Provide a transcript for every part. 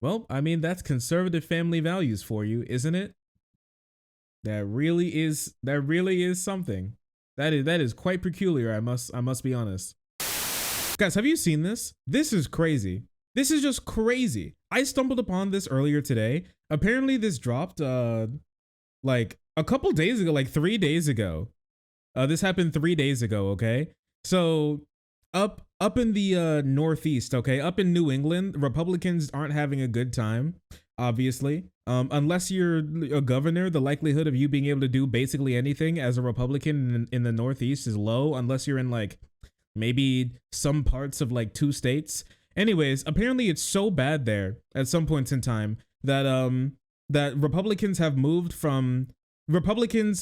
Well, I mean, that's conservative family values for you, isn't it? That really is something. That is quite peculiar, I must be honest. Guys, have you seen this? This is crazy. This is just crazy. I stumbled upon this earlier today. Apparently this dropped like a couple days ago, like 3 days ago. This happened 3 days ago, okay? So up in the Northeast, okay, up in New England, Republicans aren't having a good time, obviously. Unless you're a governor, the likelihood of you being able to do basically anything as a Republican in the Northeast is low, unless you're in like maybe some parts of like 2 states. Anyways, apparently it's so bad there at some points in time that that Republicans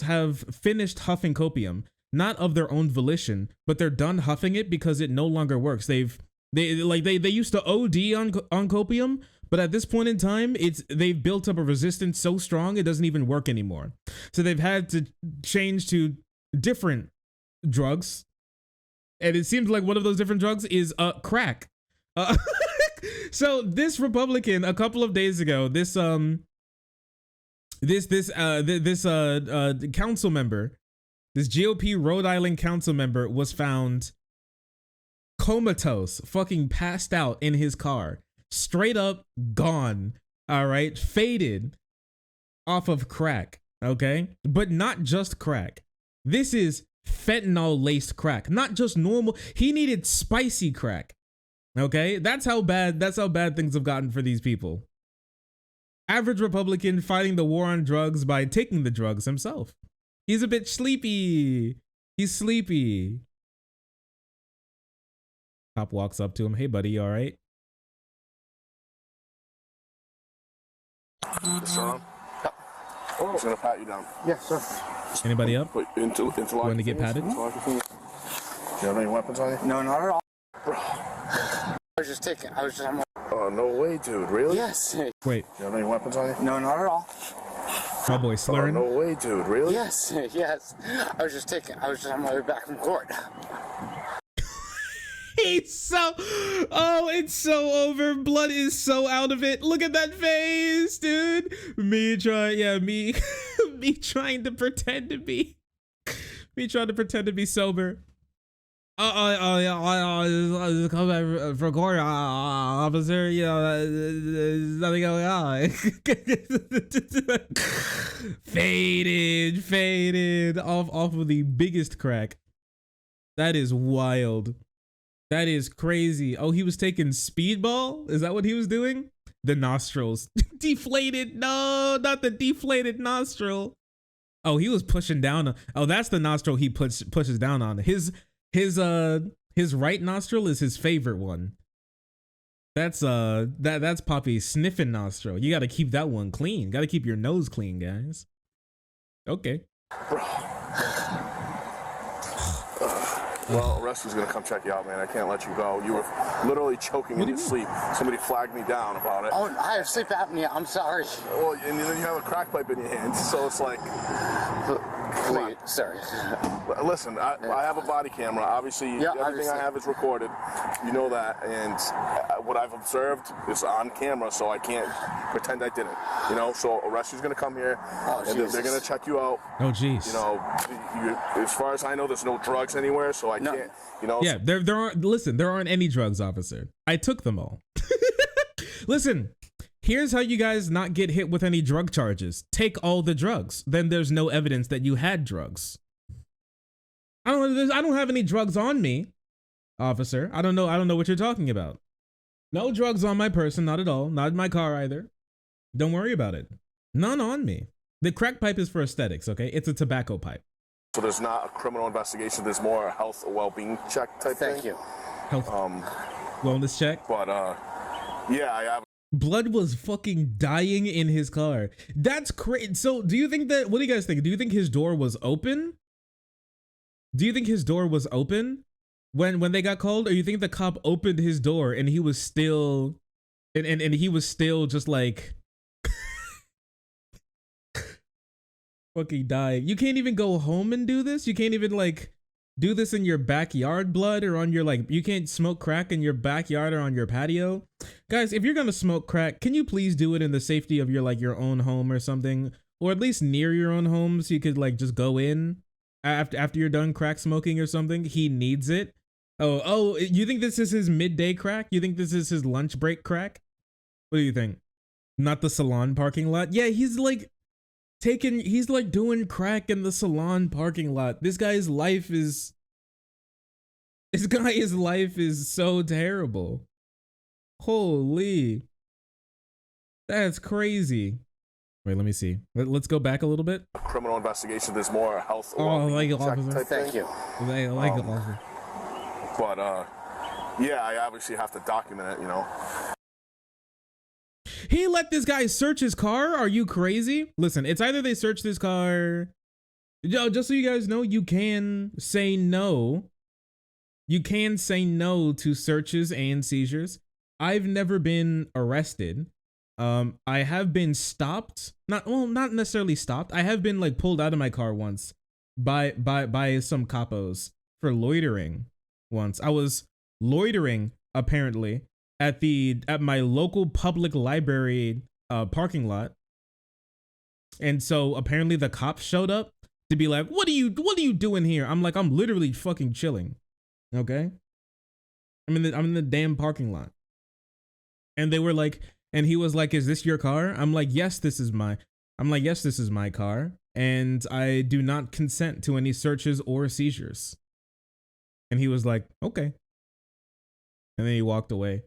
have finished huffing copium, not of their own volition, but they're done huffing it because it no longer works. They used to OD on copium, but at this point in time, they've built up a resistance so strong it doesn't even work anymore. So they've had to change to different drugs, and it seems like one of those different drugs is crack. So this Republican a couple of days ago, this council member, this GOP Rhode Island council member was found comatose, fucking passed out in his car, straight up gone. All right, faded off of crack. Okay, but not just crack. This is fentanyl laced crack, not just normal. He needed spicy crack. Okay, that's how bad things have gotten for these people. Average Republican fighting the war on drugs by taking the drugs himself. He's a bit sleepy. He's sleepy. Cop walks up to him. Hey, buddy, you all right? Sir, I'm just gonna pat you down. Yes, sir. Anybody up? Wait, into Want to get patted? Do you have any weapons on you? No, not at all. Bro. I was just on my... Oh, no way, dude. Really? Yes. Wait. Do you have any weapons on you? No, not at all. My boy slurring. Oh, no way, dude. Really? Yes, yes. I was just on my way back from court. It's so over. Blood is so out of it. Look at that face, dude. Me trying to pretend to be sober. Come back for court, officer. You know, there's nothing going on. Faded off of the biggest crack. That is wild. That is crazy. Oh, he was taking speedball? Is that what he was doing? The nostrils. Deflated. No, not the deflated nostril. Oh, he was pushing down. Oh, that's the nostril he pushes down on. His right nostril is his favorite one. That's Poppy's sniffing nostril. You got to keep that one clean. Got to keep your nose clean, guys. Okay. Bro. Well, Rusty's gonna come check you out, man. I can't let you go. You were literally choking in your sleep. Somebody flagged me down about it. Oh, I have sleep apnea. I'm sorry. Well, and then you have a crack pipe in your hand, so it's like... Please, sorry. Listen, I have a body camera. Obviously, everything I have is recorded. You know that. And what I've observed is on camera, so I can't pretend I didn't. You know, so Rusty's going to come here, and they're going to check you out. Oh, jeez. You know, as far as I know, there's no drugs anywhere, so I can't, you know. Yeah, there aren't any drugs, officer. I took them all. Listen. Here's how you guys not get hit with any drug charges. Take all the drugs. Then there's no evidence that you had drugs. I don't have any drugs on me, officer. I don't know what you're talking about. No drugs on my person, not at all. Not in my car either. Don't worry about it. None on me. The crack pipe is for aesthetics, okay? It's a tobacco pipe. So there's not a criminal investigation. There's more a health or well-being check type thing. Thank you. Health wellness check. But yeah, I have. Blood was fucking dying in his car. That's crazy. So do you think that, what do you guys think? Do you think his door was open? Do you think his door was open when they got called? Or you think the cop opened his door and he was still, and he was still just like fucking dying? You can't even go home and do this? You can't even like do this in your backyard, blood, or on your, like, you can't smoke crack in your backyard or on your patio. Guys, if you're gonna smoke crack, can you please do it in the safety of your, like, your own home or something, or at least near your own home, so you could, like, just go in after you're done crack smoking or something. He needs it. Oh, you think this is his midday crack? You think this is his lunch break crack? What do you think? Not the salon parking lot? Yeah, he's like doing crack in the salon parking lot. This guy's life is so terrible. Holy. That's crazy. Wait, let me see. Let's go back a little bit. Criminal investigation, there's more health. Like officer. Thank you. Like officer. But yeah, I obviously have to document it, you know. He let this guy search his car? Are you crazy? Listen, it's either they search this car. Just so you guys know, you can say no. You can say no to searches and seizures. I've never been arrested. I have been stopped. Not necessarily stopped. I have been like pulled out of my car once by some capos for loitering. Once I was loitering apparently at my local public library parking lot, and so apparently the cops showed up to be like, what are you doing here? I'm like, I'm literally fucking chilling. Okay, I'm in the damn parking lot, and they were like, and he was like, is this your car? I'm like, yes, this is my car, and I do not consent to any searches or seizures. And he was like, okay. And then he walked away.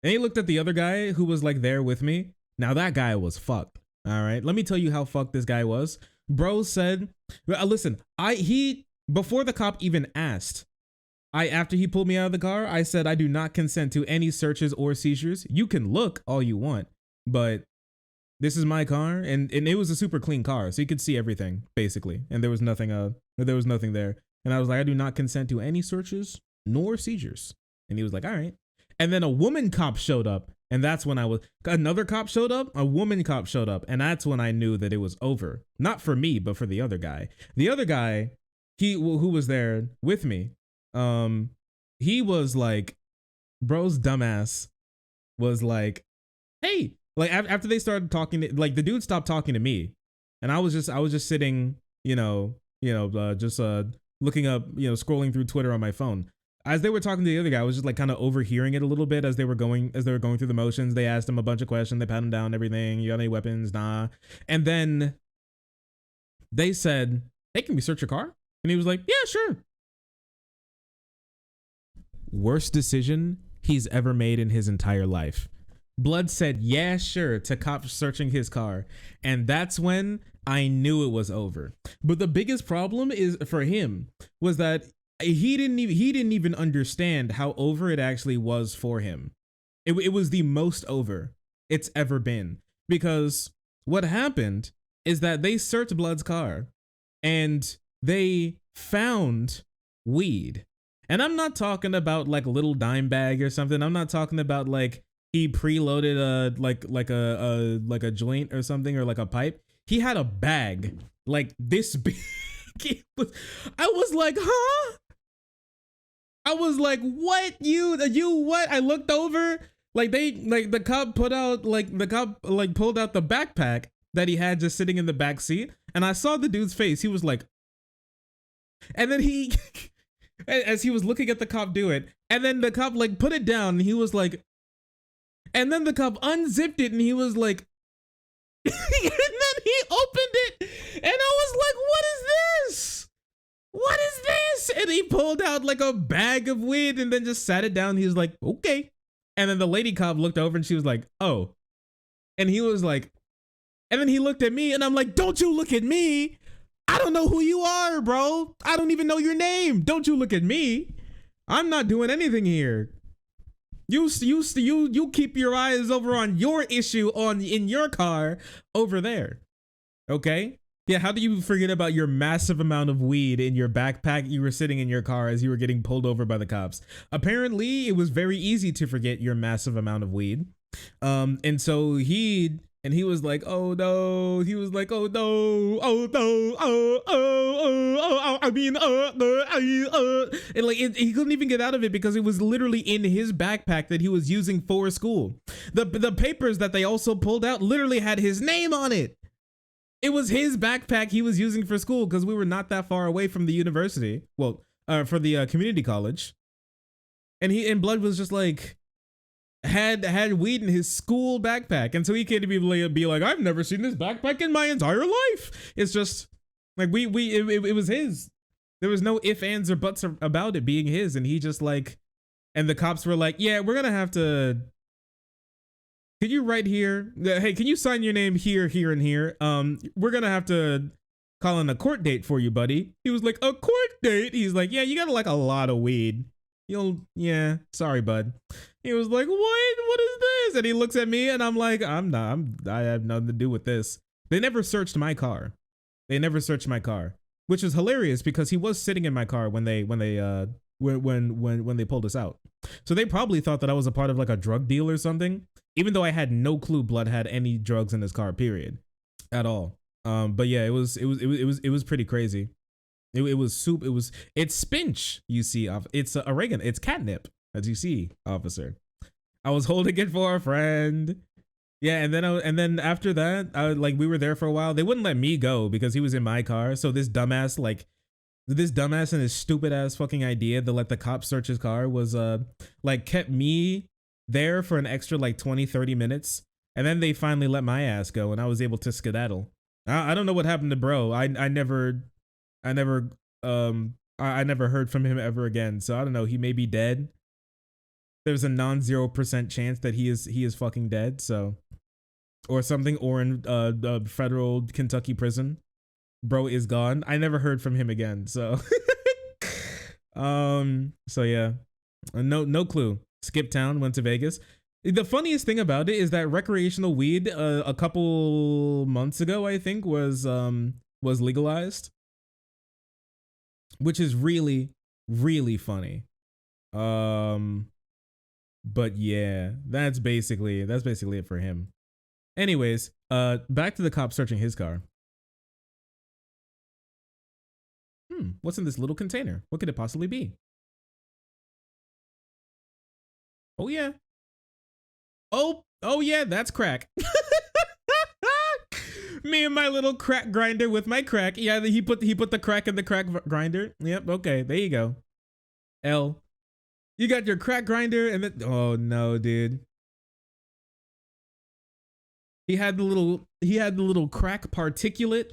And he looked at the other guy who was like there with me. Now that guy was fucked. All right. Let me tell you how fucked this guy was. Bro said, listen, before the cop even asked, after he pulled me out of the car, I said, I do not consent to any searches or seizures. You can look all you want, but this is my car. And it was a super clean car. So you could see everything basically. And there was nothing there. And I was like, I do not consent to any searches nor seizures. And he was like, all right. And then a woman cop showed up. And that's when another cop showed up. A woman cop showed up. And that's when I knew that it was over. Not for me, but for the other guy. The other guy, who was there with me, he was like, bro's dumbass was like, hey, like after they started talking, like the dude stopped talking to me. And I was just sitting, looking up, scrolling through Twitter on my phone. As they were talking to the other guy, I was just like kind of overhearing it a little bit as they were going through the motions. They asked him a bunch of questions. They pat him down, everything. You got any weapons? Nah. And then they said, hey, can we search your car? And he was like, yeah, sure. Worst decision he's ever made in his entire life. Blood said, yeah, sure, to cops searching his car. And that's when I knew it was over. But the biggest problem is for him was that he didn't even understand how over it actually was for him. It was the most over it's ever been, because what happened is that they searched Blood's car and they found weed. And I'm not talking about like a little dime bag or something. I'm not talking about like he preloaded a joint or something, or like a pipe. He had a bag like this big. I was like, huh? I was like, what? You what? I looked over, the cop pulled out the backpack that he had just sitting in the back seat, and I saw the dude's face. He was like, and then he as he was looking at the cop do it, and then the cop like put it down, and he was like, and then the cop unzipped it, and he was like, and then he opened it, and I was like, what is this? What is this? And he pulled out like a bag of weed and then just sat it down. He was like, okay. And then the lady cop looked over and she was like, oh. And he was like, and then he looked at me and I'm like, don't you look at me. I don't know who you are, bro. I don't even know your name. Don't you look at me. I'm not doing anything here. You keep your eyes over on your issue in your car over there. Okay? Yeah, how do you forget about your massive amount of weed in your backpack you were sitting in your car as you were getting pulled over by the cops? Apparently, it was very easy to forget your massive amount of weed. And so he And he was like, oh no. He was like, oh no, oh no, I mean, and like he couldn't even get out of it because it was literally in his backpack that he was using for school. The papers that they also pulled out literally had his name on it. It was his backpack he was using for school because we were not that far away from the university. Well, for the community college. And Blood was just like, had weed in his school backpack, and so he can't even be like, I've never seen this backpack in my entire life. It's just like it was his. There was no ifs, ands, or buts about it being his, and he just like, and the cops were like, yeah, we're gonna have to. Can you write here? Hey, can you sign your name here, here, and here? We're gonna have to call in a court date for you, buddy. He was like, a court date? He's like, yeah, you got like a lot of weed. Yeah, sorry, bud. He was like, what is this? And he looks at me and I'm like, I have nothing to do with this. They never searched my car. Which is hilarious because he was sitting in my car when they pulled us out. So they probably thought that I was a part of like a drug deal or something, even though I had no clue Blood had any drugs in his car, period, at all. But yeah, it was pretty crazy. It was soup. It's spinach, you see. It's oregano. It's catnip, as you see, officer. I was holding it for a friend. Yeah, and then after that, we were there for a while. They wouldn't let me go because he was in my car. So this dumbass and his stupid ass fucking idea to let the cops search his car was kept me there for an extra 20-30 minutes, and then they finally let my ass go, and I was able to skedaddle. I don't know what happened to bro. I never heard from him ever again. So I don't know. He may be dead. There's a non-0% chance that he is fucking dead. So, or something, or in federal Kentucky prison. Bro is gone. I never heard from him again. So, so yeah, no clue. Skipped town, went to Vegas. The funniest thing about it is that recreational weed, a couple months ago, I think was legalized. Which is really, really funny. But yeah, that's basically it for him. Anyways, back to the cops searching his car. What's in this little container? What could it possibly be? Oh yeah. Oh yeah, that's crack. Me and my little crack grinder with my crack. Yeah, he put the crack in the crack grinder. Yep, okay, there you go. L. You got your crack grinder and then, oh no, dude. He had the little crack particulate.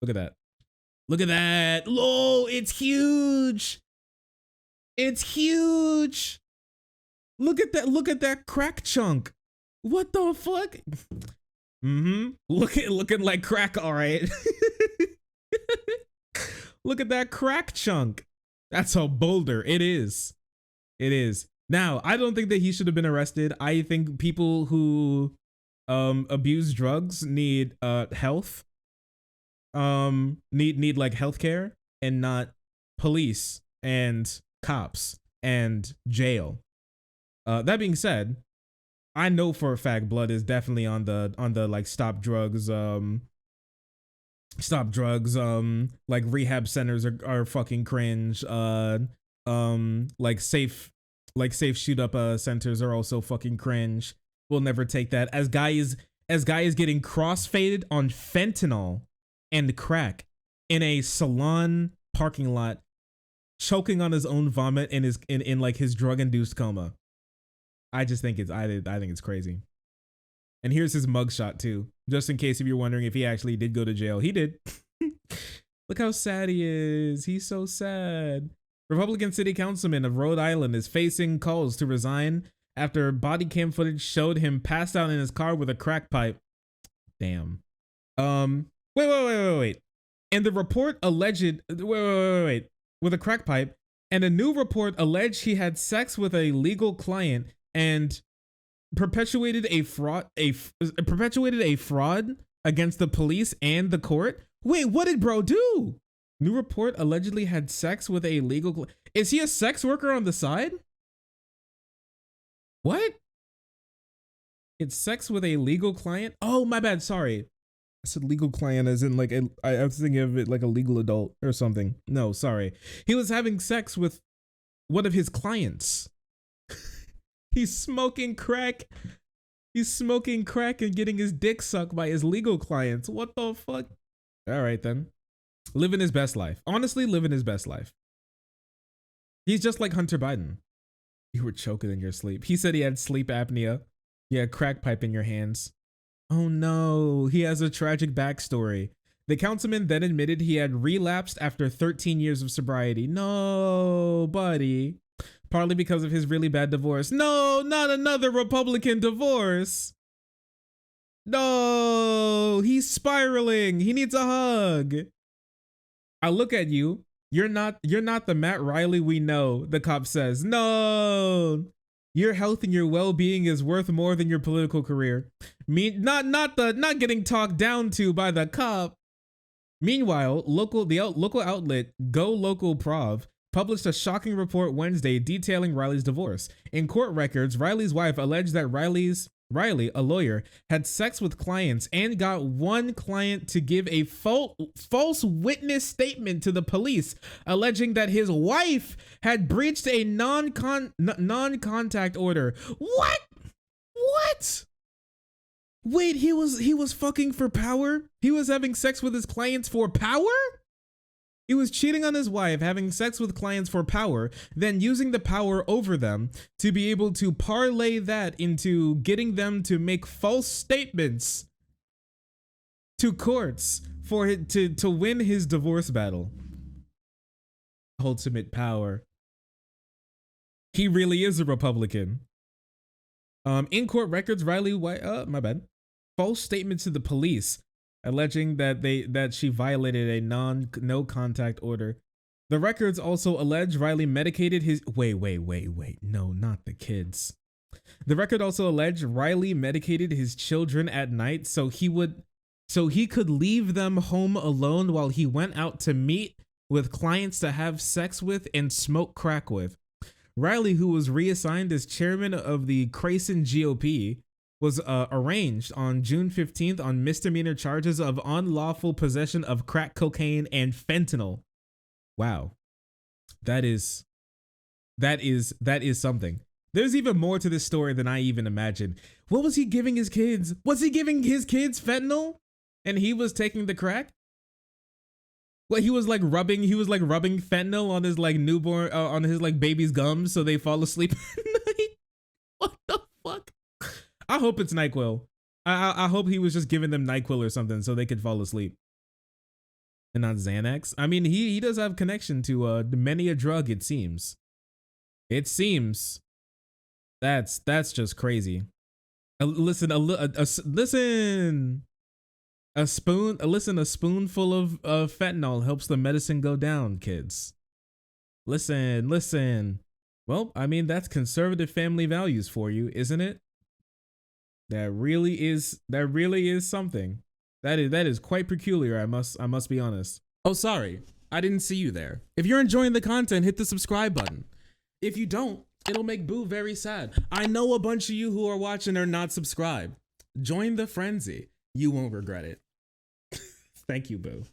Look at that. Look at that. Lol, it's huge. It's huge. Look at that crack chunk. What the fuck? Looking like crack, all right. Look at that crack chunk. That's a boulder. It is. Now, I don't think that he should have been arrested. I think people who abuse drugs need health. Need like healthcare and not police and cops and jail. That being said, I know for a fact Blood is definitely on the like stop drugs like rehab centers are fucking cringe. Like safe shoot up centers are also fucking cringe. We'll never take that. As guy is getting crossfaded on fentanyl and crack in a salon parking lot, choking on his own vomit in like his drug induced coma. I think it's crazy. And here's his mugshot too, just in case if you're wondering if he actually did go to jail. He did. Look how sad he is. He's so sad. Republican city councilman of Rhode Island is facing calls to resign after body cam footage showed him passed out in his car with a crack pipe. Damn. Wait. And the report alleged, wait. With a crack pipe, and a new report alleged he had sex with a legal client and perpetuated a fraud against the police and the court. Wait, what did bro do? New report allegedly had sex with a legal. Is he a sex worker on the side? What? It's sex with a legal client. Oh, my bad. Sorry. I said legal client as in like I was thinking of it like a legal adult or something. No, sorry. He was having sex with one of his clients. He's smoking crack. He's smoking crack and getting his dick sucked by his legal clients. What the fuck? All right, then. Living his best life. Honestly, living his best life. He's just like Hunter Biden. You were choking in your sleep. He said he had sleep apnea. You had crack pipe in your hands. Oh no, he has a tragic backstory. The councilman then admitted he had relapsed after 13 years of sobriety. No, buddy. Partly because of his really bad divorce. No, not another Republican divorce. No, he's spiraling. He needs a hug. I look at you. You're not the Matt Reilly we know, the cop says. No. Your health and your well-being is worth more than your political career. Not getting talked down to by the cop. Meanwhile, local outlet Go Local Prov published a shocking report Wednesday detailing Reilly's divorce. In court records, Reilly's wife alleged that Reilly, a lawyer, had sex with clients and got one client to give a false witness statement to the police, alleging that his wife had breached a non-contact order. What? Wait, he was fucking for power? He was having sex with his clients for power? He was cheating on his wife, having sex with clients for power, then using the power over them to be able to parlay that into getting them to make false statements to courts for it to win his divorce battle. Ultimate power. He really is a Republican. In court records, Reilly, my bad. False statements to the police, alleging that she violated a no contact order. The records also allege Reilly medicated his wait. No, not the kids. The record also alleged Reilly medicated his children at night so he could leave them home alone while he went out to meet with clients to have sex with and smoke crack with. Reilly, who was reassigned as chairman of the Crayson GOP, was arraigned on June 15th on misdemeanor charges of unlawful possession of crack cocaine and fentanyl. Wow. That is something. There's even more to this story than I even imagined. What was he giving his kids? Was he giving his kids fentanyl? And he was taking the crack? What, he was rubbing fentanyl on his newborn, on his baby's gums so they fall asleep at night? What the fuck? I hope it's NyQuil. I hope he was just giving them NyQuil or something so they could fall asleep. And not Xanax. I mean, he does have connection to many a drug, it seems. It seems. That's just crazy. Listen. A spoonful of fentanyl helps the medicine go down, kids. Listen. Well, I mean, that's conservative family values for you, isn't it? That really is something. That is quite peculiar, I must be honest. Oh, sorry. I didn't see you there. If you're enjoying the content, hit the subscribe button. If you don't, it'll make Boo very sad. I know a bunch of you who are watching are not subscribed. Join the frenzy. You won't regret it. Thank you, Boo.